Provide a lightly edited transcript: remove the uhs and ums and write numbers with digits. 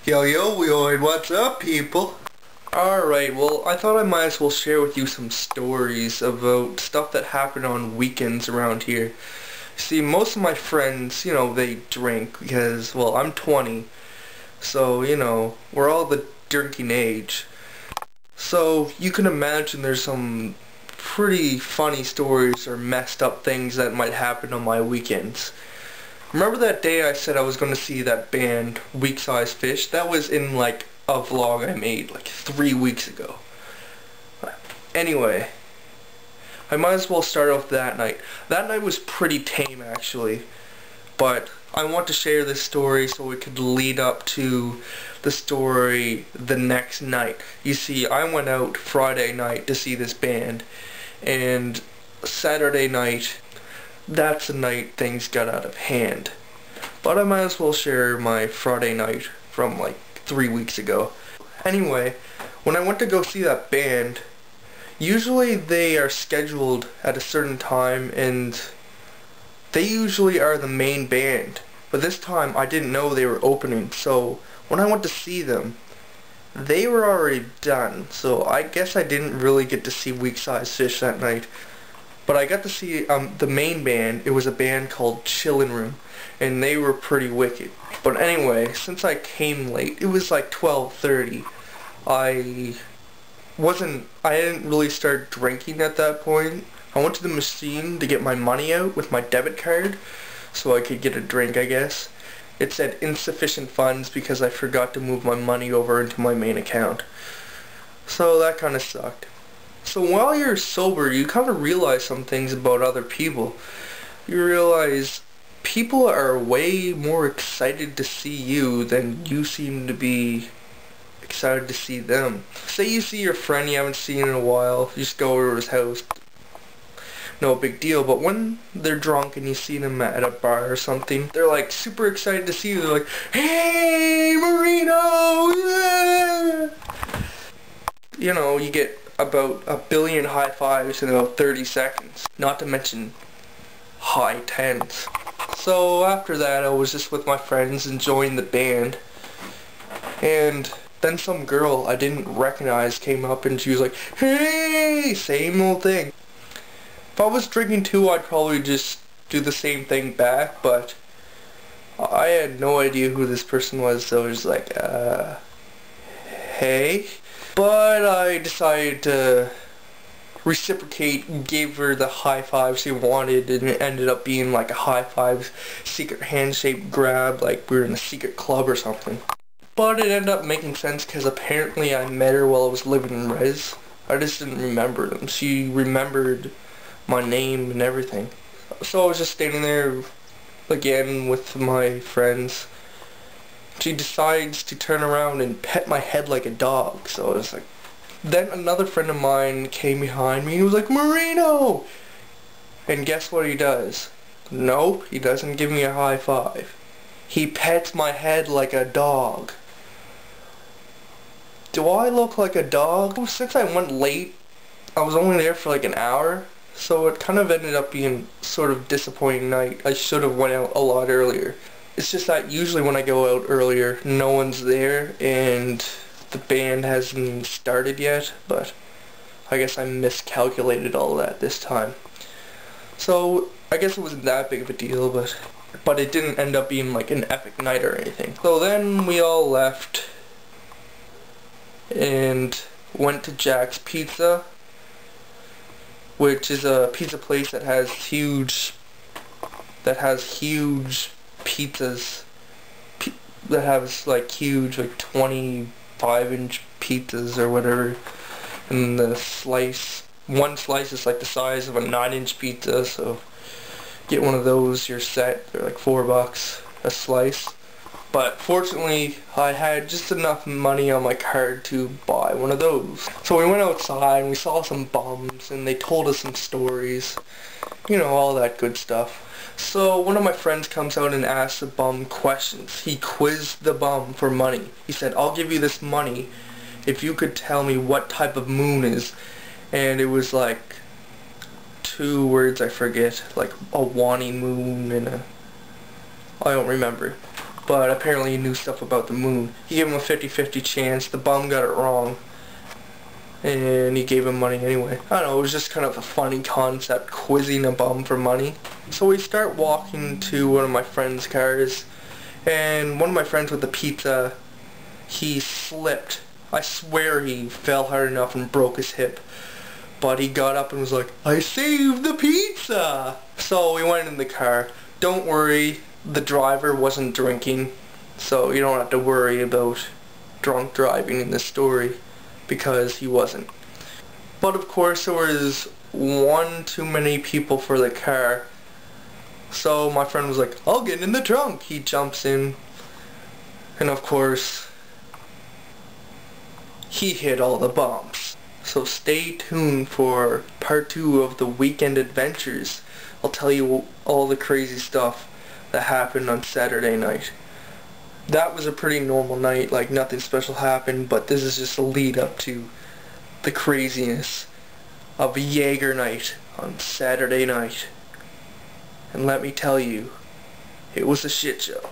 Yo, what's up, people? Alright, well, I thought I might as well share with you some stories about stuff that happened on weekends around here. See, most of my friends, they drink because, well, I'm 20, so, we're all the drinking age. So, you can imagine there's some pretty funny stories or messed up things that might happen on my weekends. Remember that day I said I was going to see that band, Weak Size Fish? That was in, like, a vlog I made, like, 3 weeks ago. Anyway, I might as well start off that night. That night was pretty tame, actually. But I want to share this story so it could lead up to the story the next night. You see, I went out Friday night to see this band, and Saturday night, that's the night things got out of hand. But I might as well share my Friday night from like 3 weeks ago. Anyway, when I went to go see that band, usually they are scheduled at a certain time and they usually are the main band. But this time I didn't know they were opening, so when I went to see them, they were already done. So I guess I didn't really get to see Weak Size Fish that night. But I got to see the main band. It was a band called Chillin' Room, and they were pretty wicked. But anyway, since I came late, it was like 12:30. I didn't really start drinking at that point. I went to the machine to get my money out with my debit card, so I could get a drink, I guess. It said insufficient funds because I forgot to move my money over into my main account. So that kind of sucked. So while you're sober, you kind of realize some things about other people. You realize people are way more excited to see you than you seem to be excited to see them. Say you see your friend you haven't seen in a while, you just go over to his house. No big deal, but when they're drunk and you see them at a bar or something, they're like super excited to see you. They're like, "Hey, Marino!" Yeah! You get about 1 billion high fives in about 30 seconds. Not to mention high tens. So after that, I was just with my friends enjoying the band. And then some girl I didn't recognize came up and she was like, "Hey!" Same old thing. If I was drinking too, I'd probably just do the same thing back, but I had no idea who this person was, so I was like, hey? But I decided to reciprocate and gave her the high five she wanted, and it ended up being like a high five secret handshake grab, like we were in a secret club or something. But it ended up making sense because apparently I met her while I was living in Res. I just didn't remember them. She remembered my name and everything. So I was just standing there again with my friends. She decides to turn around and pet my head like a dog. So I was like, then another friend of mine came behind me and he was like, "Marino!" And guess what he does? Nope, he doesn't give me a high five. He pets my head like a dog. Do I look like a dog? Since I went late, I was only there for like an hour, so it kind of ended up being sort of disappointing night. I should have went out a lot earlier. It's just that usually when I go out earlier, no one's there and the band hasn't even started yet, but I guess I miscalculated all that this time. So I guess it wasn't that big of a deal, but it didn't end up being like an epic night or anything. So then we all left and went to Jack's Pizza, which is a pizza place that has huge pizzas, that has like huge, like 25-inch pizzas or whatever, and one slice is like the size of a 9-inch pizza, so get one of those, you're set. They're like $4 a slice. But fortunately, I had just enough money on my card to buy one of those. So we went outside and we saw some bums and they told us some stories. All that good stuff. So one of my friends comes out and asks the bum questions. He quizzed the bum for money. He said, "I'll give you this money if you could tell me what type of moon is." And it was like 2 words I forget, like a Wani moon and I don't remember. but apparently he knew stuff about the moon. He gave him a 50-50 chance. The bum got it wrong, and he gave him money anyway. I don't know, it was just kind of a funny concept, quizzing a bum for money. So we start walking to one of my friend's cars, and one of my friends with the pizza, he slipped. I swear he fell hard enough and broke his hip. But he got up and was like, "I saved the pizza!" So we went in the car. Don't worry, the driver wasn't drinking, so you don't have to worry about drunk driving in this story, because he wasn't. But of course there was one too many people for the car, so my friend was like, "I'll get in the trunk." He jumps in, and of course he hit all the bumps. So stay tuned for part 2 of the weekend adventures. I'll tell you all the crazy stuff that happened on Saturday night. That was a pretty normal night, like nothing special happened, but this is just a lead up to the craziness of Jaeger night on Saturday night. And let me tell you, it was a shit show.